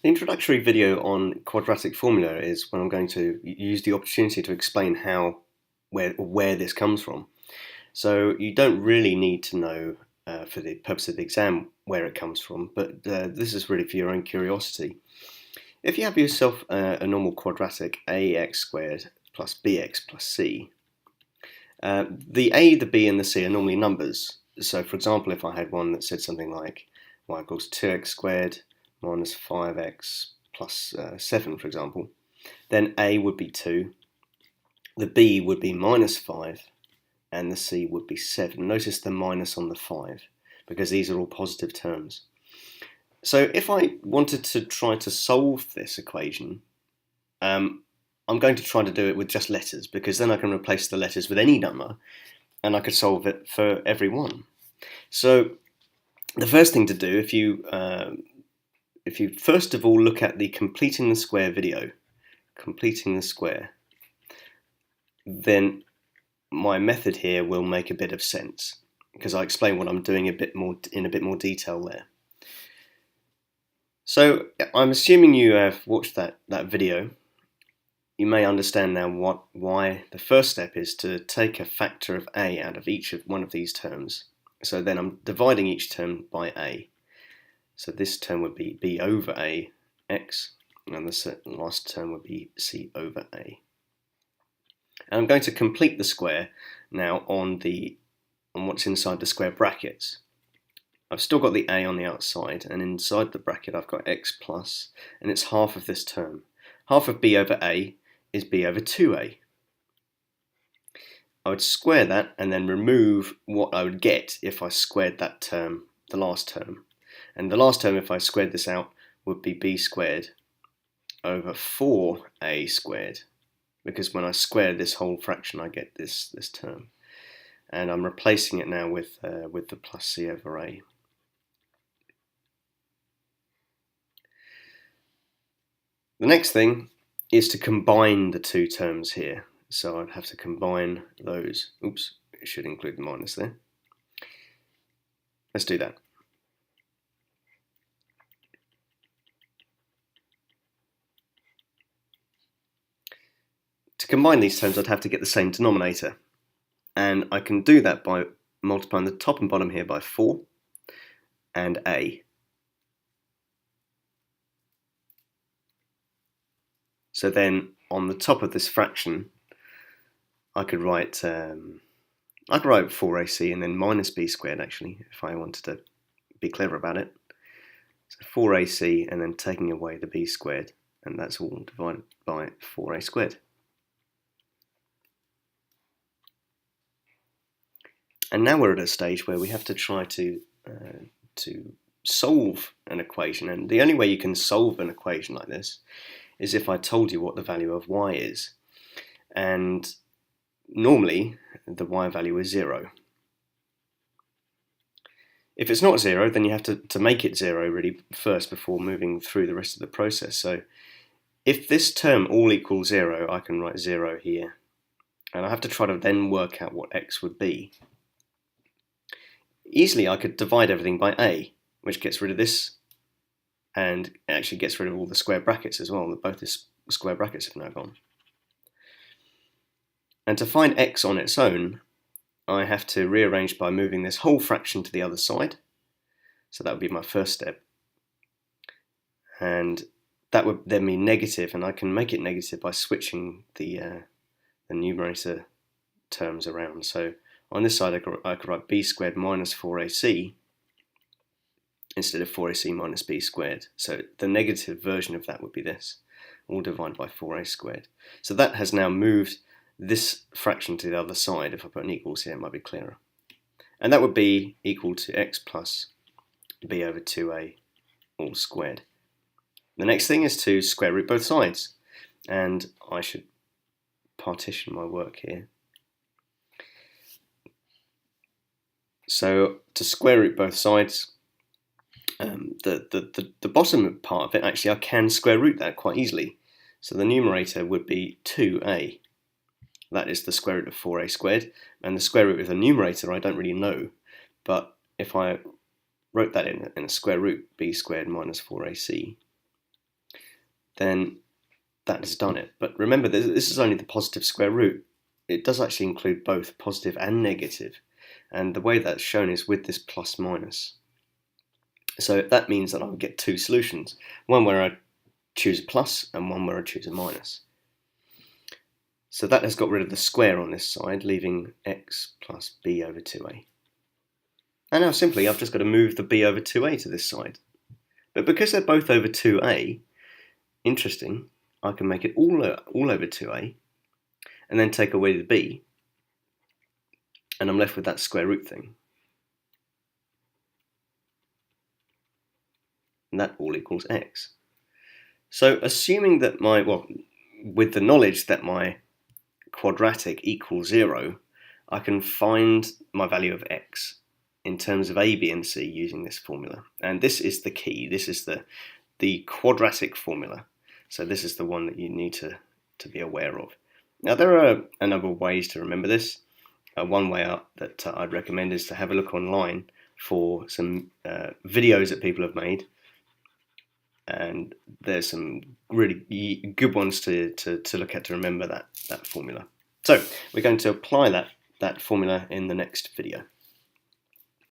The introductory video on quadratic formula is when I'm going to use the opportunity to explain where this comes from. So you don't really need to know for the purpose of the exam where it comes from, but this is really for your own curiosity. If you have yourself a normal quadratic ax squared plus bx plus c, the a, the b and the c are normally numbers. So for example, if I had one that said something like y equals 2x squared minus 5x plus 7, for example, then a would be 2, the b would be minus 5, and the c would be 7. Notice the minus on the 5, because these are all positive terms. So if I wanted to try to solve this equation, I'm going to try to do it with just letters, because then I can replace the letters with any number, and I could solve it for every one. So the first thing to do, if you first of all look at the completing the square video, completing the square, then my method here will make a bit of sense, because I explain what I'm doing in a bit more detail there. So I'm assuming you have watched that video. You may understand now why the first step is to take a factor of a out of each of one of these terms. So then I'm dividing each term by a. So this term would be b over a x, and the last term would be c over a. And I'm going to complete the square now on what's inside the square brackets. I've still got the a on the outside, and inside the bracket I've got x plus, and it's half of this term. Half of b over a is b over 2a. I would square that and then remove what I would get if I squared that term, the last term. And the last term, if I squared this out, would be b squared over 4a squared, because when I square this whole fraction I get this term. And I'm replacing it now with the plus c over a. The next thing is to combine the two terms here. So I'd have to combine those. Oops, it should include the minus there. Let's do that. To combine these terms, I'd have to get the same denominator. And I can do that by multiplying the top and bottom here by 4 and a. So then on the top of this fraction, I could write 4ac and then minus b squared, actually, if I wanted to be clever about it. So 4ac and then taking away the b squared, and that's all divided by 4a squared. And now we're at a stage where we have to try to solve an equation, and the only way you can solve an equation like this is if I told you what the value of y is. And normally the y value is 0. If it's not 0, then you have to make it 0 really first before moving through the rest of the process. So if this term all equals 0, I can write 0 here, and I have to try to then work out what x would be. Easily I could divide everything by a, which gets rid of this, and it actually gets rid of all the square brackets as well. Both the square brackets have now gone. And to find x on its own, I have to rearrange by moving this whole fraction to the other side. So that would be my first step. And that would then be negative, and I can make it negative by switching the numerator terms around. So on this side I could write b squared minus 4ac instead of 4ac minus b squared. So the negative version of that would be this, all divided by 4a squared. So that has now moved this fraction to the other side. If I put an equals here, it might be clearer. And that would be equal to x plus b over 2a all squared. The next thing is to square root both sides, and I should partition my work here. So to square root both sides, the bottom part of it, actually I can square root that quite easily. So the numerator would be 2a. That is the square root of 4a squared, and the square root of the numerator I don't really know, but if I wrote that in a square root, b squared minus 4ac, then that has done it. But remember, this is only the positive square root. It does actually include both positive and negative, and the way that's shown is with this plus minus. So that means that I would get two solutions, one where I choose a plus and one where I choose a minus. So that has got rid of the square on this side, leaving x plus b over 2a. And now simply I've just got to move the b over 2a to this side. But because they're both over 2a, interesting, I can make it all over 2a and then take away the b, and I'm left with that square root thing. And that all equals x. So assuming that with the knowledge that my quadratic equals 0, I can find my value of x in terms of a, b, and c using this formula. And this is the key. This is the quadratic formula. So this is the one that you need to be aware of. Now there are a number of ways to remember this. One way out that I'd recommend is to have a look online for some videos that people have made. And there's some really good ones to look at to remember that formula. So we're going to apply that formula in the next video.